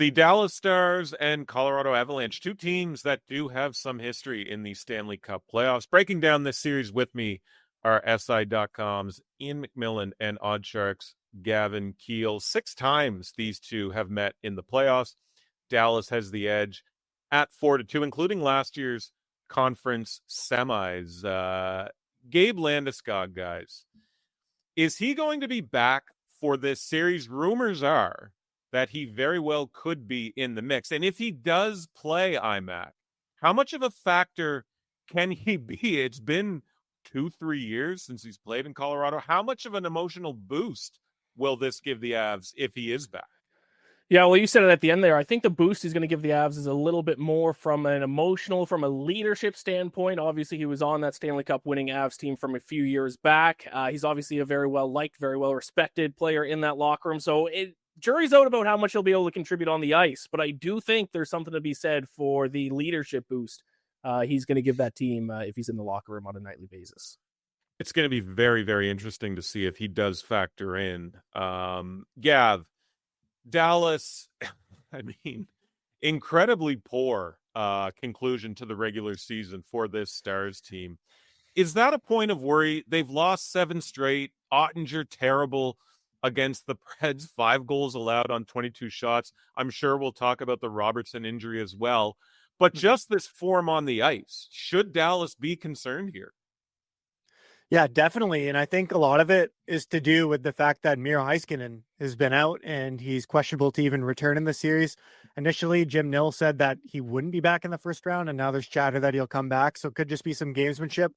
The Dallas Stars and Colorado Avalanche, two teams that do have some history in the Stanley Cup playoffs. Breaking down this series with me are SI.com's Ian McMillan and OddsShark's Gavin Keel. 6 times these two have met in the playoffs. Dallas has the edge at 4-2, including last year's conference semis. Gabe Landeskog, guys, is he going to be back for this series? Rumors are that he very well could be in the mix. And if he does play IMAC, how much of a factor can he be? It's been 2-3 years since he's played in Colorado. How much of an emotional boost will this give the Avs if he is back? Yeah, well, you said it at the end there. I think the boost he's going to give the Avs is a little bit more from an emotional, from a leadership standpoint. Obviously, he was on that Stanley Cup winning Avs team from a few years back. He's obviously a very well-liked, very well-respected player in that locker room. So jury's out about how much he'll be able to contribute on the ice. But I do think there's something to be said for the leadership boost he's going to give that team if he's in the locker room on a nightly basis. It's going to be very, very interesting to see if he does factor in. Gav, Dallas, I mean, incredibly poor conclusion to the regular season for this Stars team. Is that a point of worry? They've lost 7 straight. Oettinger, terrible against the Preds, 5 goals allowed on 22 shots. I'm sure we'll talk about the Robertson injury as well. But just this form on the ice, should Dallas be concerned here? Yeah, definitely. And I think a lot of it is to do with the fact that Miro Heiskanen has been out and he's questionable to even return in the series. Initially, Jim Nill said that he wouldn't be back in the first round, and now there's chatter that he'll come back. So it could just be some gamesmanship.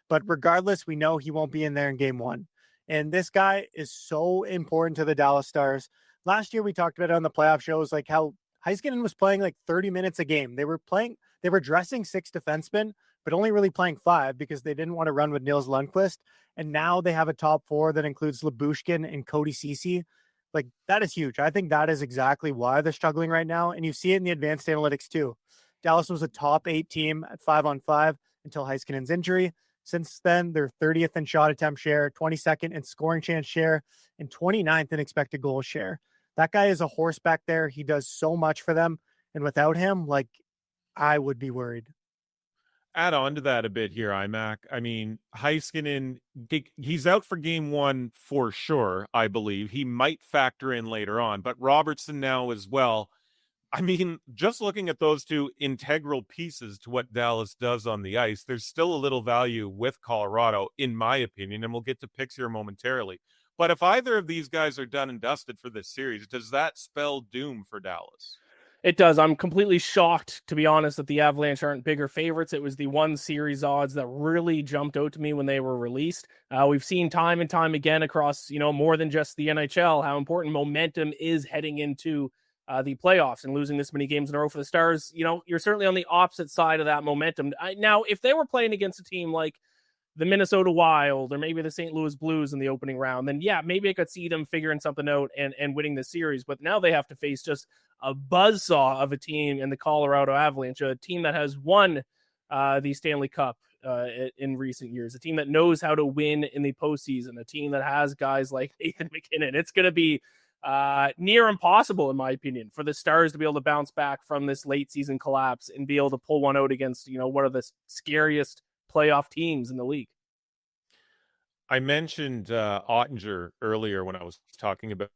But regardless, we know he won't be in there in game 1. And this guy is so important to the Dallas Stars. Last year, we talked about it on the playoff shows, like how Heiskanen was playing like 30 minutes a game. They were dressing 6 defensemen, but only really playing 5 because they didn't want to run with Nils Lundqvist. And now they have a top 4 that includes Lyubushkin and Cody Ceci. Like, that is huge. I think that is exactly why they're struggling right now. And you see it in the advanced analytics too. Dallas was a top 8 team at 5-on-5 until Heiskanen's injury. Since then, they're 30th in shot attempt share, 22nd in scoring chance share, and 29th in expected goal share. That guy is a horse back there. He does so much for them. And without him, like, I would be worried. Add on to that a bit here, IMAC. I mean, Heiskanen, he's out for game 1 for sure, I believe. He might factor in later on, but Robertson now as well. I mean, just looking at those two integral pieces to what Dallas does on the ice, there's still a little value with Colorado, in my opinion, and we'll get to picks here momentarily. But if either of these guys are done and dusted for this series, does that spell doom for Dallas? It does. I'm completely shocked, to be honest, that the Avalanche aren't bigger favorites. It was the one series odds that really jumped out to me when they were released. We've seen time and time again across, more than just the NHL, how important momentum is heading into the playoffs, and losing this many games in a row for the Stars. You're certainly on the opposite side of that momentum. Now, if they were playing against a team like the Minnesota Wild or maybe the St. Louis Blues in the opening round, then yeah, maybe I could see them figuring something out and winning the series. But now they have to face just a buzzsaw of a team in the Colorado Avalanche, a team that has won the Stanley Cup in recent years, a team that knows how to win in the postseason, a team that has guys like Nathan MacKinnon. It's going to be near impossible, in my opinion, for the Stars to be able to bounce back from this late season collapse and be able to pull one out against, one of the scariest playoff teams in the league. I mentioned Oettinger earlier when I was talking about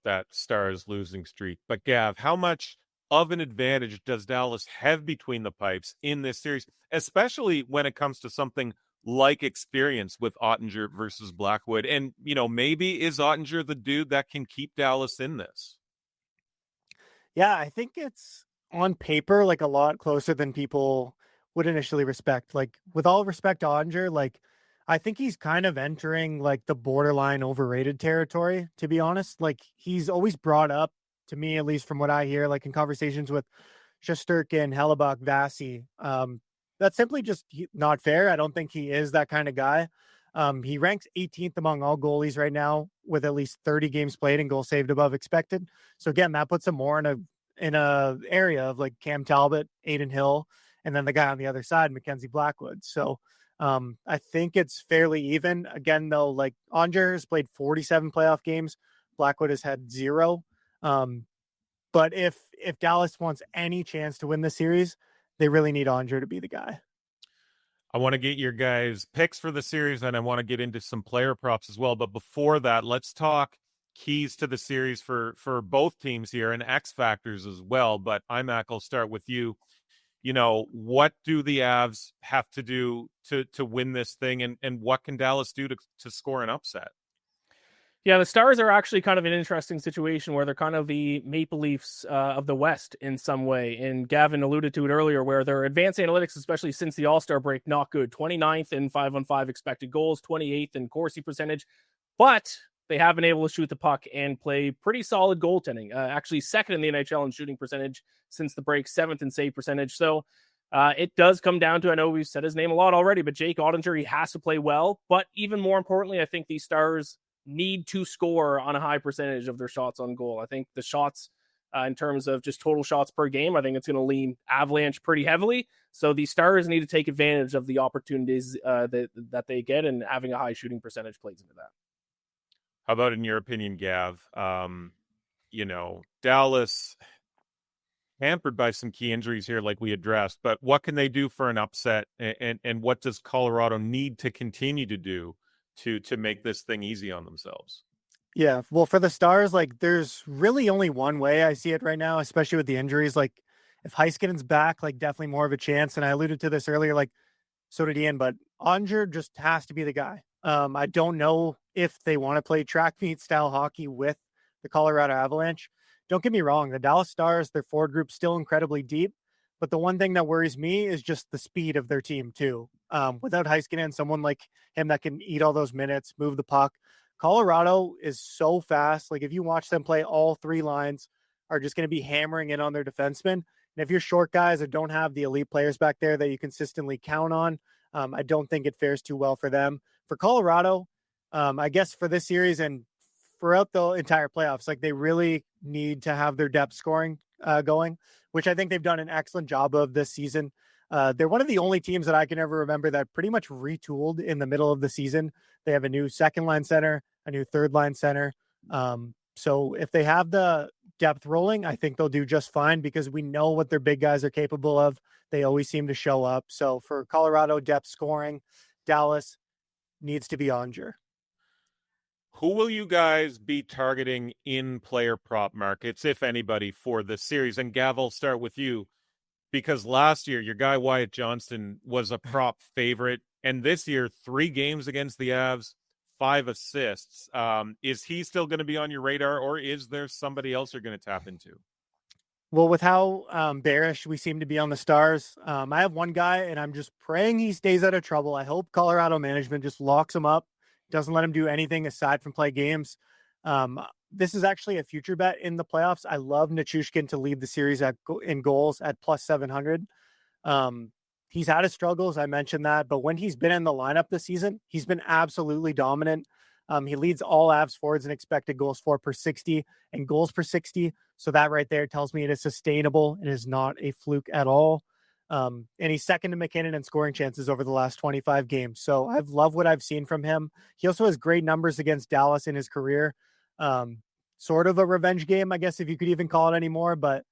that Stars losing streak. But Gav, how much of an advantage does Dallas have between the pipes in this series, especially when it comes to something like experience with Oettinger versus Blackwood? And, maybe is Oettinger the dude that can keep Dallas in this? Yeah, I think it's on paper like a lot closer than people would initially respect. Like, with all respect to Oettinger, like, I think he's kind of entering like the borderline overrated territory, to be honest. Like, he's always brought up, to me, at least from what I hear, like in conversations with Shesterkin, Hellebuck, Vasi, that's simply just not fair. I don't think he is that kind of guy. He ranks 18th among all goalies right now with at least 30 games played and goals saved above expected. So again, that puts him more in a area of like Cam Talbot, Aiden Hill, and then the guy on the other side, Mackenzie Blackwood. So I think it's fairly even. Again, though, like, Oettinger has played 47 playoff games. Blackwood has had 0. But if Dallas wants any chance to win the series, they really need Oettinger to be the guy. I want to get your guys' picks for the series, and I want to get into some player props as well. But before that, let's talk keys to the series for both teams here and X factors as well. But IMAC, I'll start with you. What do the Avs have to do to win this thing, and what can Dallas do to score an upset? Yeah, the Stars are actually kind of an interesting situation where they're kind of the Maple Leafs of the West in some way. And Gavin alluded to it earlier, where their advanced analytics, especially since the All-Star break, not good. 29th in 5-on-5 expected goals, 28th in Corsi percentage. But they have been able to shoot the puck and play pretty solid goaltending. Actually, second in the NHL in shooting percentage since the break, 7th in save percentage. So it does come down to, I know we've said his name a lot already, but Jake Oettinger, he has to play well. But even more importantly, I think these Stars need to score on a high percentage of their shots on goal. I think the shots in terms of just total shots per game, I think it's going to lean Avalanche pretty heavily. So the Stars need to take advantage of the opportunities that they get, and having a high shooting percentage plays into that. How about in your opinion, Gav? Dallas hampered by some key injuries here, like we addressed, but what can they do for an upset, and what does Colorado need to continue to do to make this thing easy on themselves? Yeah, well, for the Stars, like, there's really only one way I see it right now, especially with the injuries. Like, if Heiskanen's back, like, definitely more of a chance. And I alluded to this earlier, like, so did Ian, but Oettinger just has to be the guy. I don't know if they want to play track meet style hockey with the Colorado Avalanche. Don't get me wrong, the Dallas Stars, their forward group's still incredibly deep. But the one thing that worries me is just the speed of their team, too. Without Heiskanen, someone like him that can eat all those minutes, move the puck. Colorado is so fast. Like, if you watch them play, all three lines are just going to be hammering in on their defensemen. And if you're short guys that don't have the elite players back there that you consistently count on, I don't think it fares too well for them. For Colorado, I guess for this series and throughout the entire playoffs, like, they really need to have their depth scoring going, which I think they've done an excellent job of this season. They're one of the only teams that I can ever remember that pretty much retooled in the middle of the season. They have a new second line center, a new third line center. So if they have the depth rolling, I think they'll do just fine because we know what their big guys are capable of. They always seem to show up. So for Colorado depth scoring, Dallas needs to be Oettinger. Who will you guys be targeting in player prop markets, if anybody, for this series? And Gav, I'll start with you, because last year your guy Wyatt Johnston was a prop favorite, and this year 3 games against the Avs, 5 assists. Is he still going to be on your radar, or is there somebody else you're going to tap into? Well, with how bearish we seem to be on the Stars, I have one guy, and I'm just praying he stays out of trouble. I hope Colorado management just locks him up, doesn't let him do anything aside from play games. This is actually a future bet in the playoffs. I love Nichushkin to lead the series in goals at plus 700. He's had his struggles. I mentioned that, but when he's been in the lineup this season, he's been absolutely dominant. He leads all Avs forwards in expected goals for per 60 and goals per 60. So that right there tells me it is sustainable. It is not a fluke at all. And he's second to MacKinnon in scoring chances over the last 25 games. So I've loved what I've seen from him. He also has great numbers against Dallas in his career. Sort of a revenge game, I guess, if you could even call it anymore, but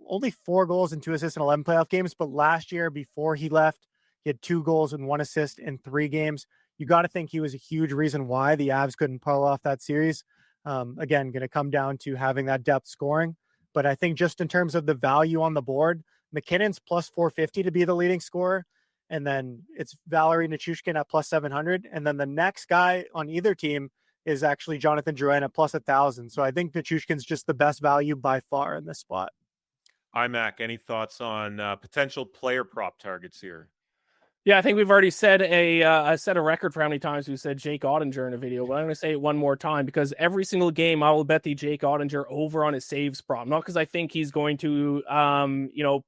only 4 goals and 2 assists in 11 playoff games. But last year, before he left, he had 2 goals and 1 assist in 3 games. You got to think he was a huge reason why the Avs couldn't pull off that series. Again, going to come down to having that depth scoring. But I think just in terms of the value on the board, MacKinnon's plus 450 to be the leading scorer. And then it's Valeri Nichushkin at plus 700. And then the next guy on either team is actually Jonathan Drouin at plus 1,000. So I think Nichushkin's just the best value by far in this spot. IMAC, any thoughts on potential player prop targets here? Yeah, I think we've already said I set a record for how many times we said Jake Oettinger in a video, but I'm going to say it one more time because every single game I will bet the Jake Oettinger over on his saves prop. Not because I think he's going to,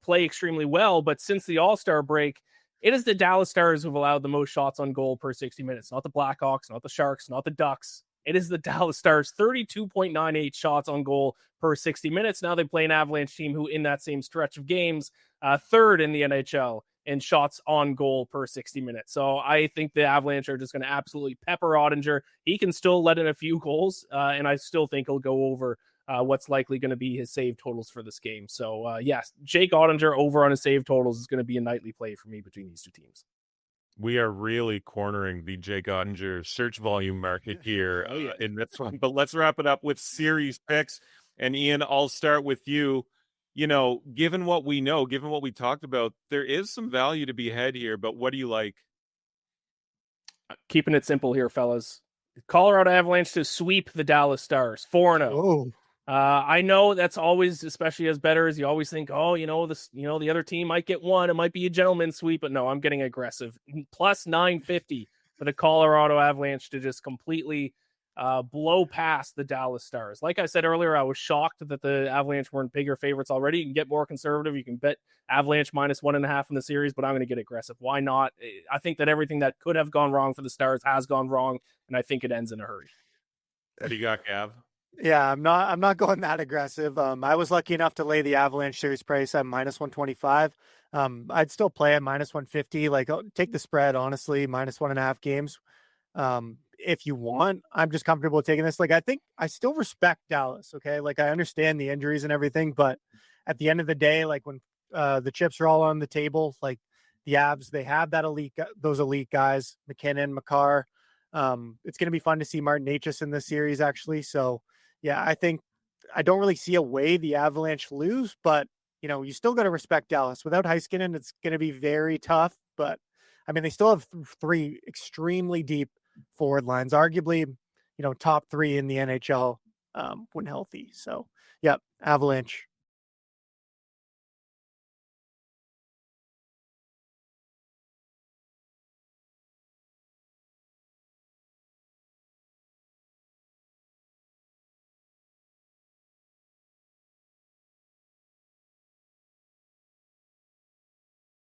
play extremely well, but since the All-Star break, it is the Dallas Stars who've allowed the most shots on goal per 60 minutes. Not the Blackhawks, not the Sharks, not the Ducks. It is the Dallas Stars, 32.98 shots on goal per 60 minutes. Now they play an Avalanche team who, in that same stretch of games, third in the NHL in shots on goal per 60 minutes. So I think the Avalanche are just going to absolutely pepper Oettinger. He can still let in a few goals, and I still think he'll go over what's likely going to be his save totals for this game. So, yes, Jake Oettinger over on his save totals is going to be a nightly play for me between these two teams. We are really cornering the Jake Oettinger search volume market here in this one. But let's wrap it up with series picks. And Ian, I'll start with you. You know, given what we know, given what we talked about, there is some value to be had here. But what do you like? Keeping it simple here, fellas. Colorado Avalanche to sweep the Dallas Stars 4-0. Oh, I know that's always, especially as bettors, you always think, oh, the other team might get one. It might be a gentleman's sweep, but no, I'm getting aggressive. Plus 950 for the Colorado Avalanche to just completely blow past the Dallas Stars. Like I said earlier, I was shocked that the Avalanche weren't bigger favorites already. You can get more conservative. You can bet Avalanche minus 1.5 in the series, but I'm going to get aggressive. Why not? I think that everything that could have gone wrong for the Stars has gone wrong, and I think it ends in a hurry. What do you got, Gav? yeah, I'm not going that aggressive. I was lucky enough to lay the Avalanche series price at minus 125. I'd still play at minus 150. Like, I'll take the spread, honestly, minus 1.5 games. If you want, I'm just comfortable taking this. Like, I think I still respect Dallas. Okay. Like, I understand the injuries and everything, but at the end of the day, like when the chips are all on the table, like the Avs, they have those elite guys, MacKinnon, Makar. It's going to be fun to see Martin Necas in this series, actually. So, yeah, I think I don't really see a way the Avalanche lose, but, you still got to respect Dallas. Without Heiskanen, it's going to be very tough. But, I mean, they still have three extremely deep forward lines, arguably, top three in the NHL when healthy. So, yeah, Avalanche